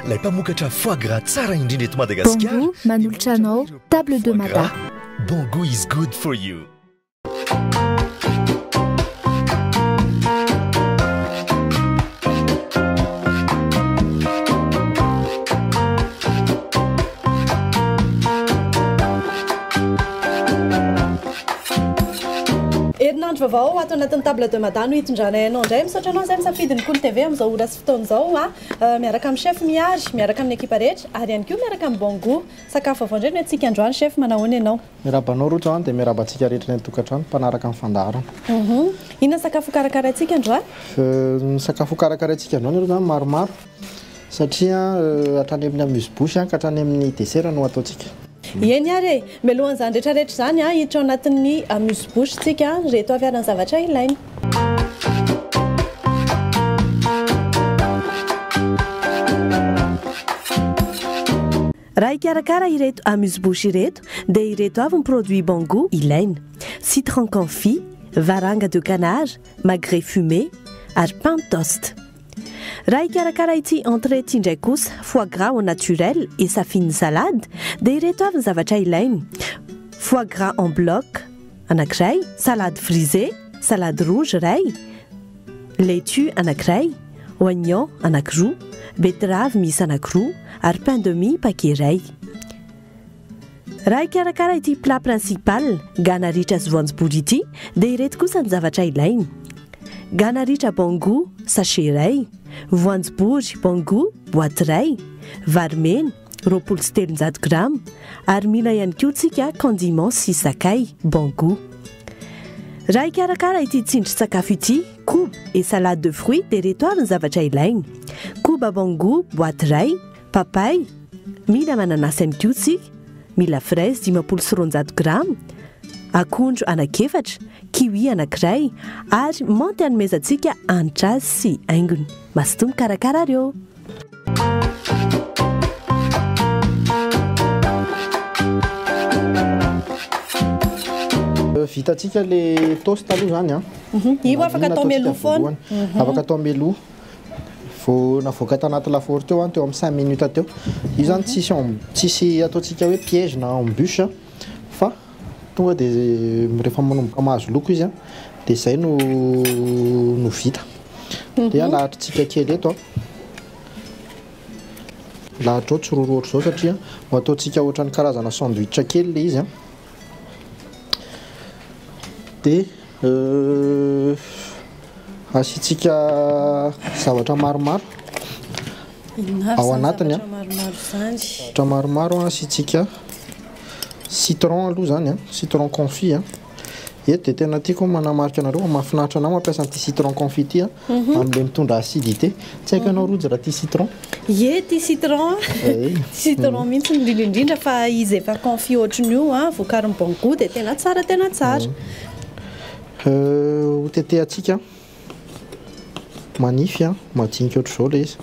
lay mpamokatra foie gras tsara indrindra eto Madagasikara. Bongo manolotra anao table de Mada. Bongo is good for you. Herinandro vaovao ato anatin'ny table de Mada no hitondranay anao indray misaotra anao izay misafidiny Kolo TV amin'izao ora sy fotoana izao miaraka amin'ny chef Miary, miaraka amin'ny ekipa rehetra ary ihany koa miaraka amin'ny Bongo. Sakafo avao indray no antsika androany chef, manahoana ianao? Mirabanao rotra any dia mirabantsika rehetra ny tokantrano mpanaraka amin'ny fandaharana. Inona sakafo karakaraintsika androany? Ny sakafo karakaraintsika androany aloha zany maromaro satria hatrany amin'ny amuse-bouche ka hatrany amin'ny dessert no ataontsika. Eny ary mialohan'izany rehetrarehetra izany hiditra ao anatin'ny amuse-bouche tsika reto avy ary ny zavatra ilainy. Raha hikarakara ireto amuse-bouche ireto dia ireto avy ny produit Bongo ilaina: citron confit, varanga de canard, magret fumé ary pain toast. Raha hikarakara ity entrée ity indray kosa foie gras au naturel et sa fine salade dia ireto avy ny zavatra ilainy: foie gras en bloc anankiray, salade frisée, salade rouge iray, laitue anankiray, oignon anankiroa, betterave misy anankiroa ary pain de mie paquet iray. Raha hikarakara ity plat principal gana ritra sy voanjobory ity dia ireto kosa ny zavatra ilainy: gana ritra Bongo sachet iray, voanjobory Bongo boîte iray, vary mena 270 gramma ary mila ihany koa tsika condiment sy sakay Bongo. Raha hikarakara ity tsindrin-tsakafo ity koba et salade de fruits dia ireto avy ny zavatra ilainy: koba Bongo boîte iray, papay, mila mananasy ihany koa tsika, mila fraise 290 gramma, akondro anankiefatra, kiwi anankiray ary manty hanomezantsika hanitra azy sy haingony. Mazotoa mikarakara reo. Vitantsika le toast aloha zany a. Io afaka atao mialoha foana. Afaka atao mialoha. Vao navoaka tanaty lafaoro teo teo amin'ny 5 minutes teo. Io zany tsisy ataontsika hoe piège na embûche fa tonga dia rehefa manomboka mahazo loko izy dia izay no vita. Dia alahatritsika kely eto lahatra ao tsororo ohatr' izao satria ho ataontsika ohatran'ny karazana sandwich kely le izy dia asiantsika zavatra maromaro ao anatiny zavatra maromaro asiantsika citron aloha zany citron confit eto dia tena tiako manamarika anareo mahafinaritra anao mampiasa an'ity citron confit ity amin'ilay mitondra acidité. Tsy haiko ianao rojo raha tia citron? Ie, tia citron. Citron mihitsy indrindra fa izy efa confit ohatran'io vokarin'ny Bongo dia tena tsara tena tsara. Ho tetehantsika manify madinika ohatr'izao ilay izy.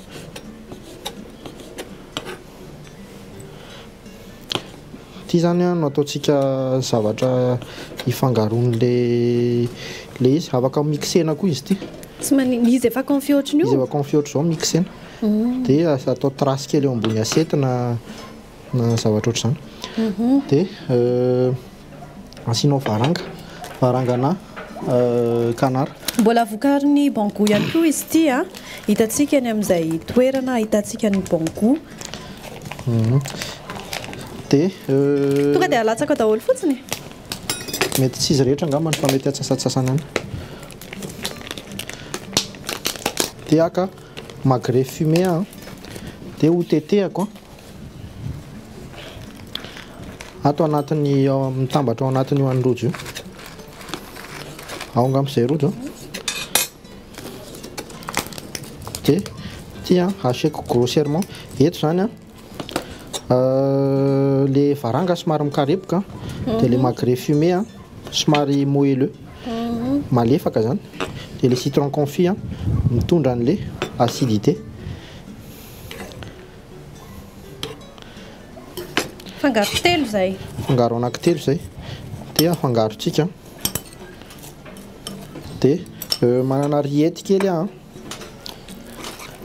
Ity zany no ataontsika zavatra hifangaron'le izy. Afaka mixena koa izy ity. Izy efa confit ohatran'io? Izy efa confit ohatr'izao mixena dia atao trasy kely eo ambony assiette na zavatra ohatr'izany. Dia asianao varangana canard. Mbola vokarin'ny Bongo ihany koa izy ity hitantsika any amin'izay toerana hitantsika ny Bongo. Dia tonga dia alatsaka daholo fotsiny. Mety tsy izy rehetra angambany fa mety atsasatsasana any. Dia aka magret fumé dia hotetehako ato anatiny mitambatra ao anatiny io any rojo io. Ao angamb'izay rojo. Dia ity asiako grossièrement eto zany le varanga somary mikarepoka dia le magret fumé somary moelleux malefaka zany dia le citron confit mitondra an'le acidité. Fangaro telo zay. Fangaro anankitelo zay dia afangarotsika. Dia manana rillette kely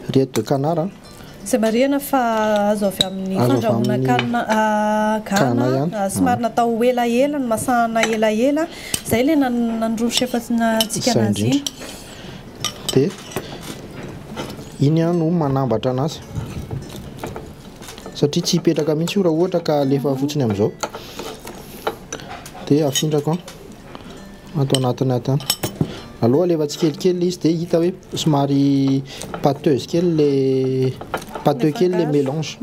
rillette de canard Tsy marihana fa azo avy amin'ny fandrahoana kana somary natao elaela ny masahana elaela zay le nandroso efatsika anazy iny dia iny no manambatra anazy satria tsy hipetraka mihitsy io raha ohatra ka alefa fotsiny amin'izao dia afindrako atao anatiny atany aloha alefa tsikelikely izy dia hita hoe somary pâteuse kely le pâteux kely le mélange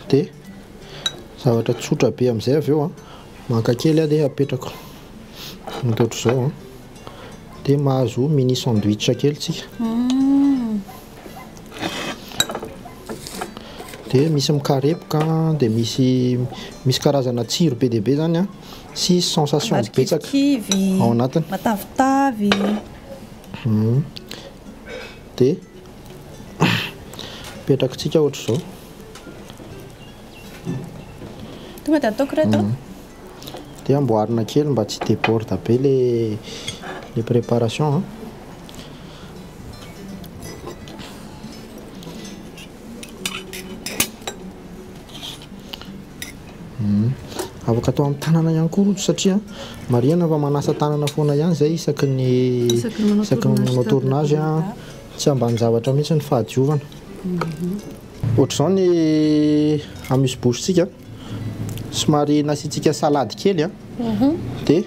dia zavatra tsotra be amin'izay avy eo maka kely dia apetrako mitotra izao dia mahazo mini sandwich kely tsika dia misy mikarepoka dia misy karazana tsiro be dia be zany sy sensation betsaka ao anatiny matavitavy dia petrakontsika ohatra izao tonga dia ataoko reto dia amboarina kely mba tsy déborde be les préparations afaka atao amin'ny tanana ihany koa roto satria marihana fa manasa tanana foana ihany zay isaky ny manao tournage tsy ambany zavatra mihitsy ny fahadiovana ohatr'izao ny amuse-bouche-tsika somary nasiantsika salade kely dia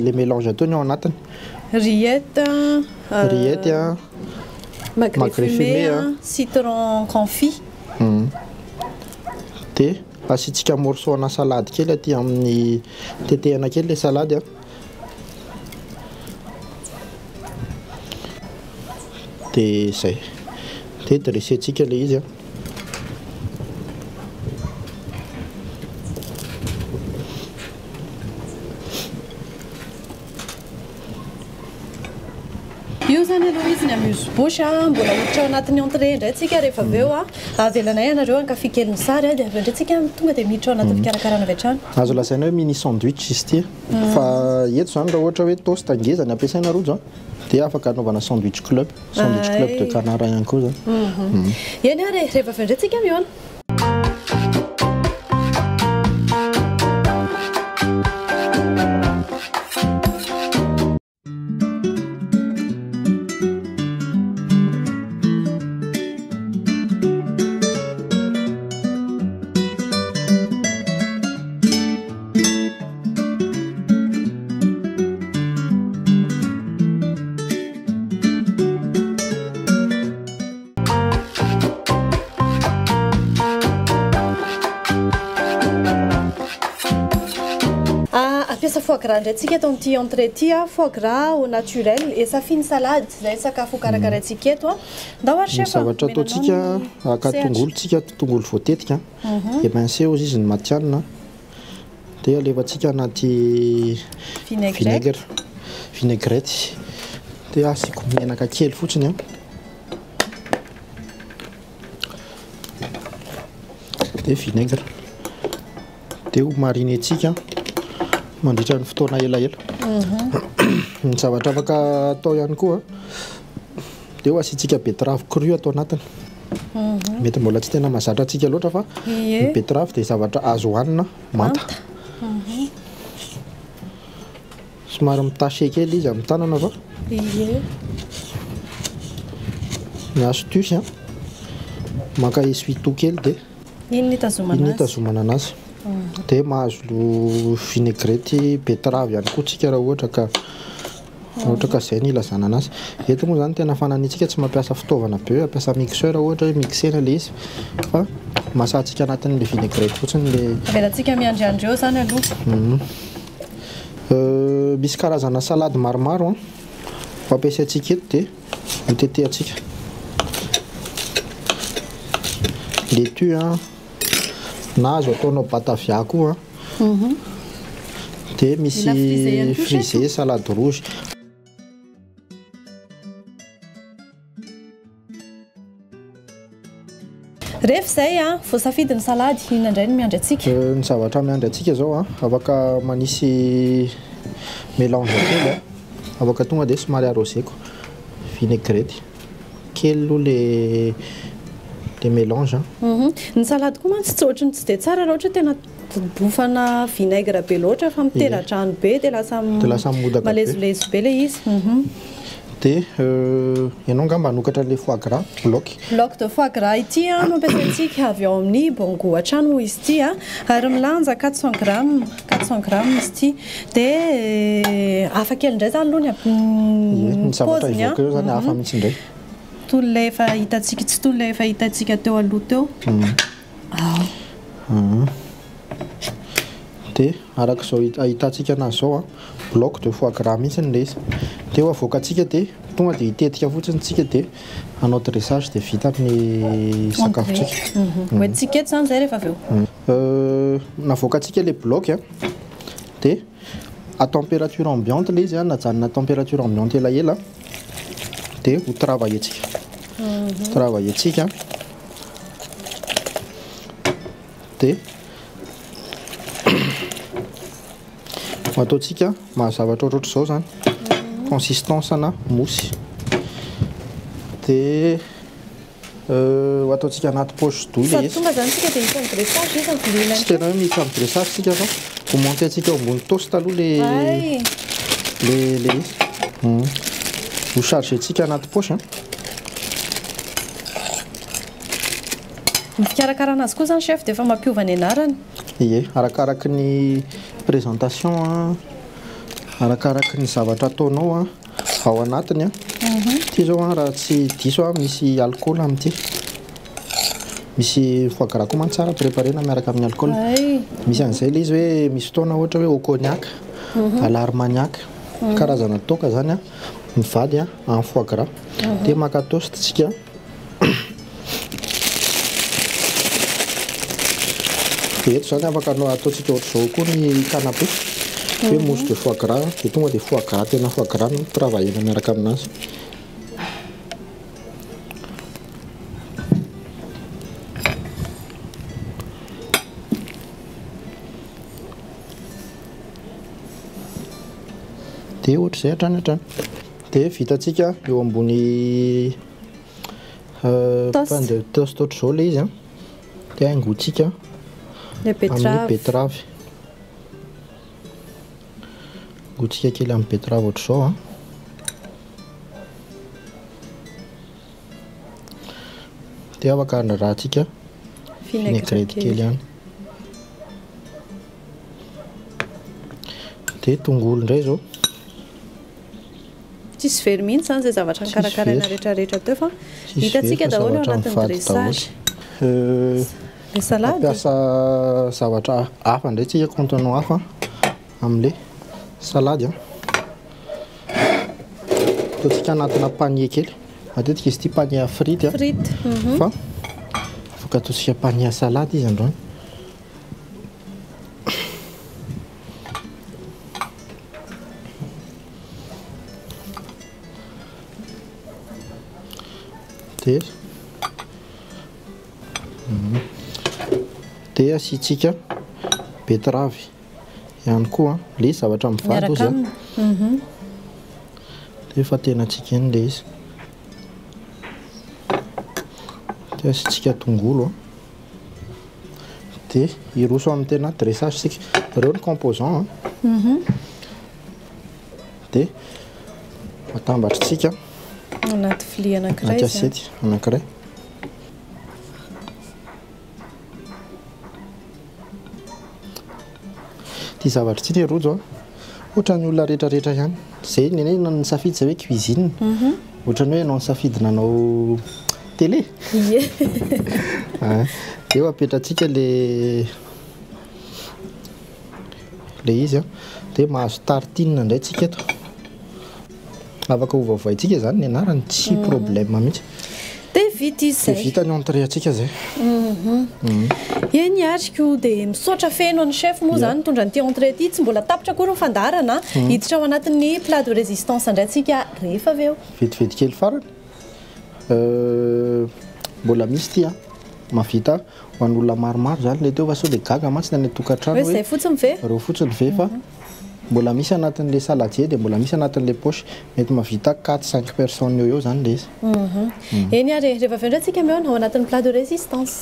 le mélange ataony ao anatiny rillette magret fumé citron confit dia asiantsika morceau ana salade kely aty amin'ny tetehana kely le salade dia zay dia dressentsika le izy io zany aloha izy ny amuse-bouche mbola hoditra ao anatin'ny entrée indray tsika rehefa avy eo avelanay anareo ankafy kely ny sary dia avy indray tsika tonga dia miditra ao anatin'ny fikarakarana avy hatrany azo lazaina hoe mini sandwich izy ity fa eto zany raha ohatra hoe toast ngezany ampiasaina rojo dia afaka anaovana sandwich club de canard ihany koa zany eny ary rehefa avy indray tsika miona ampiasa foie gras indray tsika eto amin'ity entrée ity foie gras au naturel et safiny salade zay sakafo karakaraintsika eto ndao chef zavatra ataontsika aka tongolo tsika tongolo voatetika émincé izy ny matianina dia alefantsika anaty vinaigrette dia asiko menaka kely fotsiny dia vinaigre dia ho marinetsika mandritra ny fotoana elaela ny zavatra afaka atao ihany koa dia ho asiantsika betterave cru atao anatiny mety mbola tsy tena mahazatra antsika loatra fa ny betterave dia zavatra azo hohanina manta somary mitashe kely izy amin'ny tanana fa ny astuce maka essuie-tout kely dia iny tazomana anazy dia mahazo vinaigrette betterave ihany koa tsika raha ohatra ka izay ny ilazana anazy eto moa zany tena fananitsika tsy mampiasa fitaovana be hoe ampiasa mixeur ohatra hoe mixena le izy fa masatsika anatin'le vinaigrette fotsiny le avelantsika miandriandry eo zany aloha misy karazana salade maromaro fampiasaintsika eto dia mitetehantsika laitue na azo ataonao batavia koa dia misy frisé salade rouge rehefa izay voasafidy ny salady inona indray ny miandry atsika ny zavatra miandry atsika zao afaka manisy mélange kely afaka tonga dia somary arroseko vinaigrette kely aloha le mélange. Ny salady koa mantsy tsy ohatrany tsy dia tsara raha ohatra tena bofana vinaigre be loatra fa mitera-drano be dia lasa malezilezy be ilay izy. Dia ianao angamba manokatra le foie gras bloc de foie gras ity no ampiasaintsika avy ao amin'ny bongo an-trano izy ity ary milanja 400 grammes izy ity dia hafa kely indray zany aloha ny zavatra ivoaka eo zany hafa mihitsy indray tolon'ilay efa hitantsika tsy tolon'ilay efa hitantsika teo aloha teo dia araka izao ahitantsika anazy zao bloc de foie gras mihitsy ny izy dia avoakantsika dia tonga dia hitetika fotsiny tsika dia anao dressage dia vita amin'ny sakafontsika hoentsika eto zany zay rehefa avy eo navoakantsika le bloc dia à température ambiante ilay izy najanona température ambiante elaela dia ho travaillentsika dia ataontsika mahazavatra ohatratra izao zany consistance ana mousse dia ataontsika anaty poche douille izy tonga zany tsika dia isany dressage izy ampivilana tsy tena hoe misy amin'ny dressage tsika fa ho monter antsika eo ambony toast aloha le izy ho charge antsika anaty poche ny fikarakara anazy koa zany chef dia efa mampiova ny anarany ie arakaraky ny présentation arakaraky ny zavatra ataonao ao anatiny ty zao raha tsy diso misy alcool amin'ity misy foie gras koa mantsara préparena miaraka amin'ny alcool misy an'izay ilay izy hoe misy fotoana ohatra hoe au cognac à l'armagnac karazana toaka zany mivady en foie gras dia maka toast tsika dia eto zany afaka ataontsika ohatr'izao koa ny canapé hoe mousse de foie gras dia tonga dia foie gras tena foie gras no travaillena miaraka aminazy dia ohatr'izay hatrany dia vitantsika eo ambony pain de toast ohatr'izao ilay izy dia haingotsika amin'ny betravy gotsika kely amin'ny betravy ohatr'izao dia afaka andrarahantsika vinaigrette kely ihany dia tongolo indray zao tsisy very mihitsy zany zay zavatra nikarakaraina rehetrarehetra teo fa hitantsika daholo ao anatin'ny dressage le salade ampiasa zavatra hafa indray tsika contenant hafa amin'ilay salady ataontsika anatina panier kely matetika izy ity panier frity fa afaka ataontsika panier salady izy androany dia asiantsika betravy ihany koa le zavatra mivady ozy dia efa tenantsika iny le izy dia asiantsika tongolo dia iroso amin'ny tena dressage sika ireo ny composant dia atambatritsika anaty vilia anankiray anaty asiety anankiray ty zavatra ity ny rojo ohatrany olona rehetrarehetra ihany zay neny ny safidy zay hoe cuisine ohatrany hoe anao ny safidinanao télé eo apetratsika le izy dia mahazo tartine indray tsika eto afaka hovaovaintsika zany ny anarany tsy problème mihitsy dia vita izy zay vita ny entrée atsika zay eny ariko dia misaotra feno ny chef moa zany tondra nyty entrée ity tsy mbola tapitra koa ny fandarana hiditra ao anatin'ny plat de résistance indray tsika rehefa avy eo vetivety kely farany mbola misy ty mavita ho an'olona maromaro zany le teo fa sao dia gaga mantsy ny any tokantrano hoe zay fotsiny ve reo fotsiny ve fa mbola misy anatin'le saladier dia mbola misy anatin'le poche mety mavita 4-5 personnes eo zany le izy. Eny ary rehefa avy eo ndray tsika meo ao anatin'ny plat de résistance.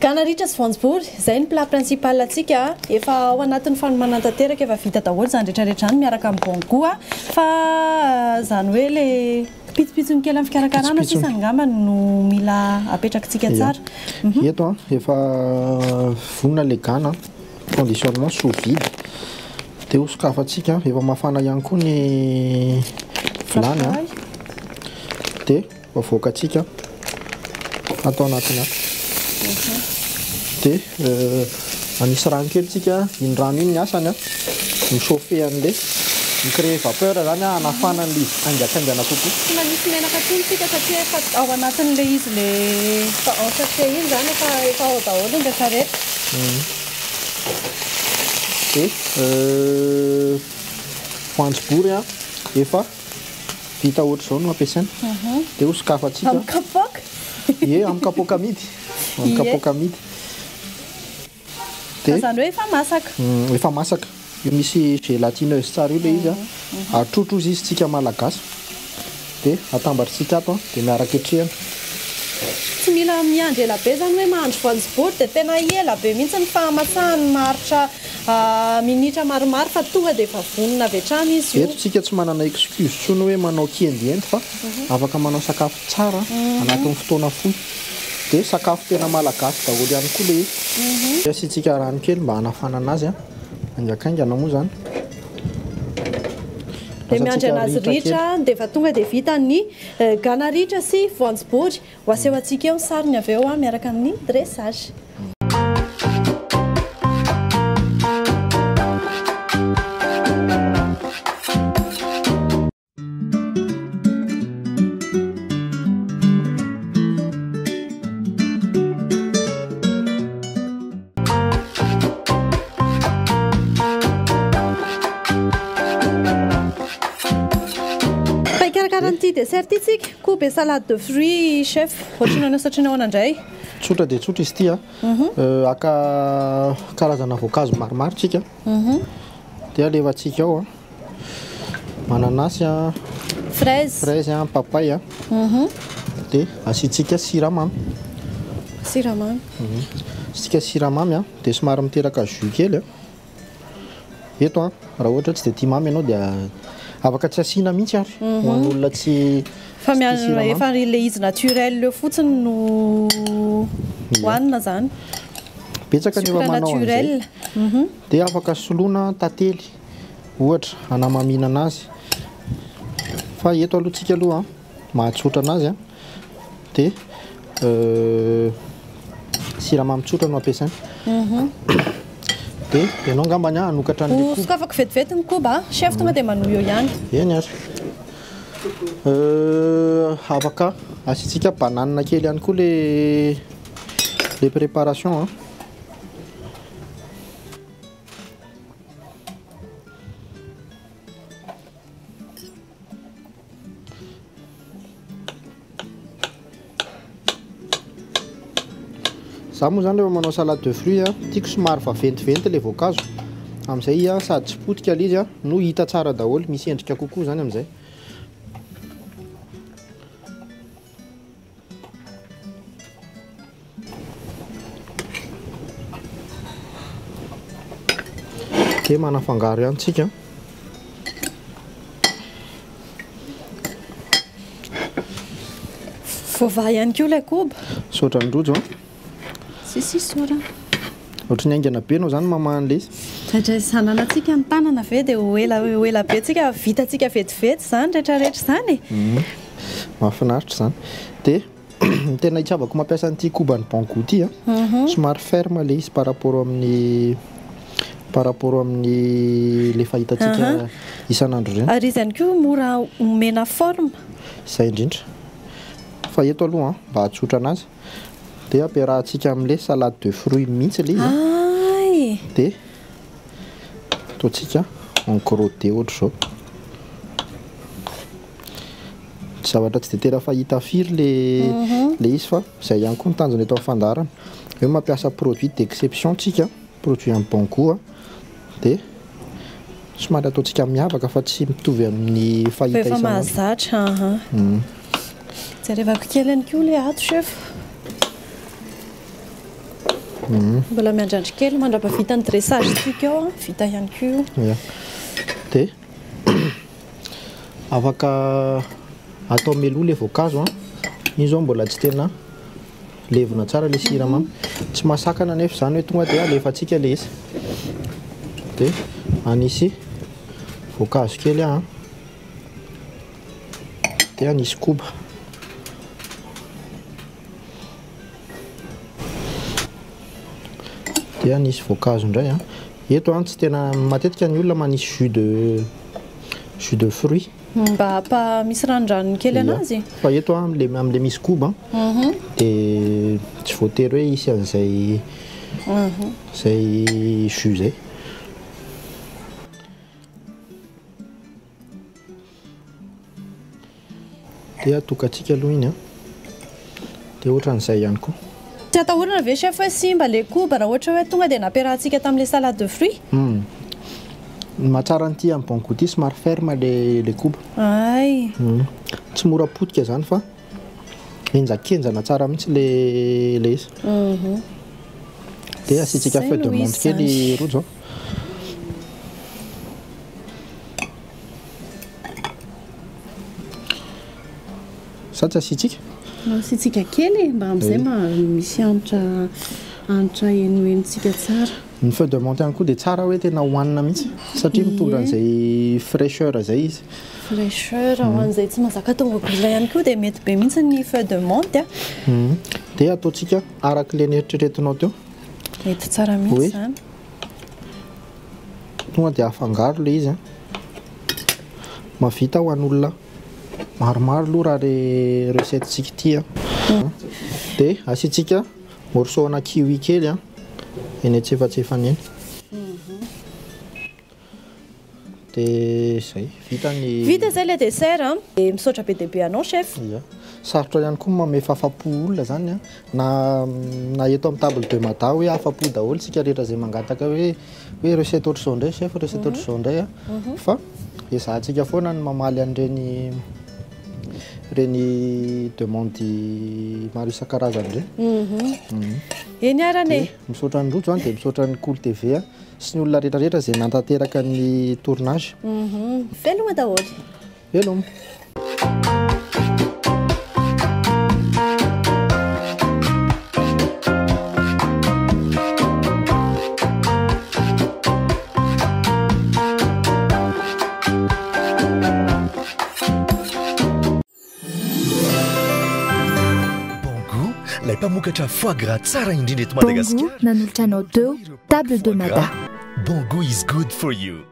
Ganaritra sy voanjobory, izay ny plat principal atsika. Efa ao anatin'ny fanomanantanteraka efa vita daholo zany rehetrarehetra any miaraka amin'ny bongoa. Fa zany hoe le pitsopitsony kely amin'ny fikarakarana sisa angamba no mila apetrakatsika tsara. Eto efa vonona le gana, conditionnement sous vide. Dia hosokafatsika, efa mafana ihany koa ny vilany. Dia avoakatsika atao anatina. Dia anisy rano kely tsika, iny rano iny ny asany michauffer an'le micréer vapeur zany anafanan'le izy aingakaingana kokoa. Tsy manisy menaka tsony tsika satria efa ao anatin'le izy le sachet iny zany efa ao daholo ny rehetra rehetra. Dia voanjobory efa vita ohatr'izao no ampiasaina. Dia hosokafatsika. Amin'ny kapoaka? Ie, amin'ny kapoaka amidy. Amin'ny kapoaka amidy. Zany hoe efa masaka. Efa masaka. Io misy gélatineuse tsara io le izy atrotrozy izy tsika malagasy. Dia atambatritsika ato dia miaraka etrehana. Tsy mila miandry ela be zany hoe mahandro voanjobory dia tena ela be mihitsy ny fahamasahany maharitra minitra maromaro fa tonga dia efa vonona avy hatrany izy io. Eto tsika tsy manana excuse tsony hoe manao kiendiendy fa afaka manao sakafo tsara anatin'ny fotoana fohy. Dia sakafo tena malagasy daholo ihany koa le izy. Asiantsika rano kely mba hanafanana azy aingakaingana moa zany. Dia miandry anazy ritra dia efa tonga dia vita ny gana ritra sy voanjobory. Ho aseho antsika eo ny sarony avy eo miaraka amin'ny dressage. Ity dessert itsika, coupe et salade de fruits chef. Ohatrinao satria nahoana indray? Tsotra dia tsotra izy ity aka karazana voankazo maromaro tsika. Dia alevantsika ao mananasy fraise papay dia asiantsika siramamy. Asiantsika siramamy dia somary miteraka jus kely. Eto raha ohatra tsy dia tia mamy ianao dia afaka tsy asiana mihitsy ary ho an'olona tsy fa efa le izy naturel eo fotsiny no hohanina zany. Betsaka ny efa manao an'izay. Dia afaka soloina tantely ohatra hanamamina anazy. Fa eto aloha tsika aloha mahatsotra anazy dia siramamy tsotra no ampiasaina. Dia ianao angambany hanokatra an'ilay koba. Afaka vetivety ny koba chef tonga dia manohy eo ihany. Eny ary. Afaka asiantsika banane kely ihany koa les préparations. Za moa zany rehefa manao salade de fruits tiako somary vaventiventy ilay voankazo. Amin'izay sady tsy potika ilay izy no hita tsara daholo, misy endrika kokoa zany amin'izay. Dia manafangaro ihany tsika. Voavaha ihany koa ilay koba. Saotra ny rojo. Si sora. Ohatry ny aingana be anao zany mamaha an'ilay izy. Satria sananantsika ny tanana ve dia ho ela be tsika vitantsika vetivety zany rehetrarehetra zany. Mahafinaritra zany. Dia tena itiavako mampiasa an'ity koba ny bango ity somary ferme ilay izy par rapport amin'ny par rapport amin'ny le fahitatsika isan'andro reny. Ary izy ihany koa mora omena forme. Izay indrindra. Fa eto aloha mba hatsotra anazy dia ampiarahantsika amin'ilay salade de fruits mihitsy ilay izy. Dia ataontsika en crotté ohatra izao. Zavatra tsy dia tena fahita firy le izy fa izay ihany koa ny tanjony eto amin'ny fandarana. Eo mampiasa produit d'exception tsika, produit en bon goût dia somary ataontsika miavaka fa tsy mitovy amin'ny fahita isan'andro. Efa mahazatra. Jerevako kely ihany koa ilay ato chef. Mbola miandrandry kely mandrapavita ny dressage tsika ao vita ihany koa. Dia afaka atao meloa ilay voankazo iny zao mbola tsy tena levona tsara ilay siramamy. Tsy masakana nefa izany hoe tonga dia alefantsika ilay izy. Dia anisy voankazo kely dia anisy koba. Dia anisy voankazo indray eto tsy tena matetika ny olona manisy jus de fruits mba misy ranondranony kely anazy. Fa eto amin'ilay misy koba dia tsy voatery hoe isy an'izay jus zay. Dia atokantsika aloha iny dia ohatran'izay ihany koa. Tsy atahorana ve chef hoe simba ilay koba raha ohatra hoe tonga dia nampiarahantsika tamin'ilay salade de fruits? Ny mahatsara an'ity amin'ny bon goût ity somary ferme le koba. Tsy mora potika izany fa enjakenjana tsara mihitsy le izy. Dia asiantsika feuille de menthe kely rojo. Sa tsy asiantsika? Asiantsika kely mba amin'izay misy hanitra henohenontsika tsara. Ny feuille de menthe ihany koa dia tsara hoe tena hohanina mihitsy satria mitondra an'izay fraîcheur izay izy. Fraîcheur ho an'izay tsy mahazaka tongoko izay ihany koa dia mety be mihitsy ny feuille de menthe. Dia ataontsika arak'ilay nieritreretinao teo. Mety tsara mihitsy izany. Tonga dia afangaro ilay izy. Mahavita ho an'olona maromaro aloha raha le recette tsika ity. Dia asiantsika morceau-na kiwi kely eny antsefatsefany eny. Dia izay vita izay ilay dessert. Dia misaotra be dia be anao chef. Sarotra ihany koa mamefa afa-po olona izany na eto amin'ny table de mada hoe afa-po daholo sika rehetra izay mangataka hoe recette ohatr'izao indray chef, recette ohatr'izao indray fa ezahantsika foana ny mamaly an'ireny demande maro isan-karazany ireny. Eny arane. Misaotra ny rojo dia misaotra ny Cool TV sy ny olona rehetrarehetra izay nantanteraka ny tournage. Veloma daholo. Veloma. Lay mpamokatra foie gras tsara indrindra eto Madagasikara. Nanolotra anao teo table de Mada. Bon goût is good for you.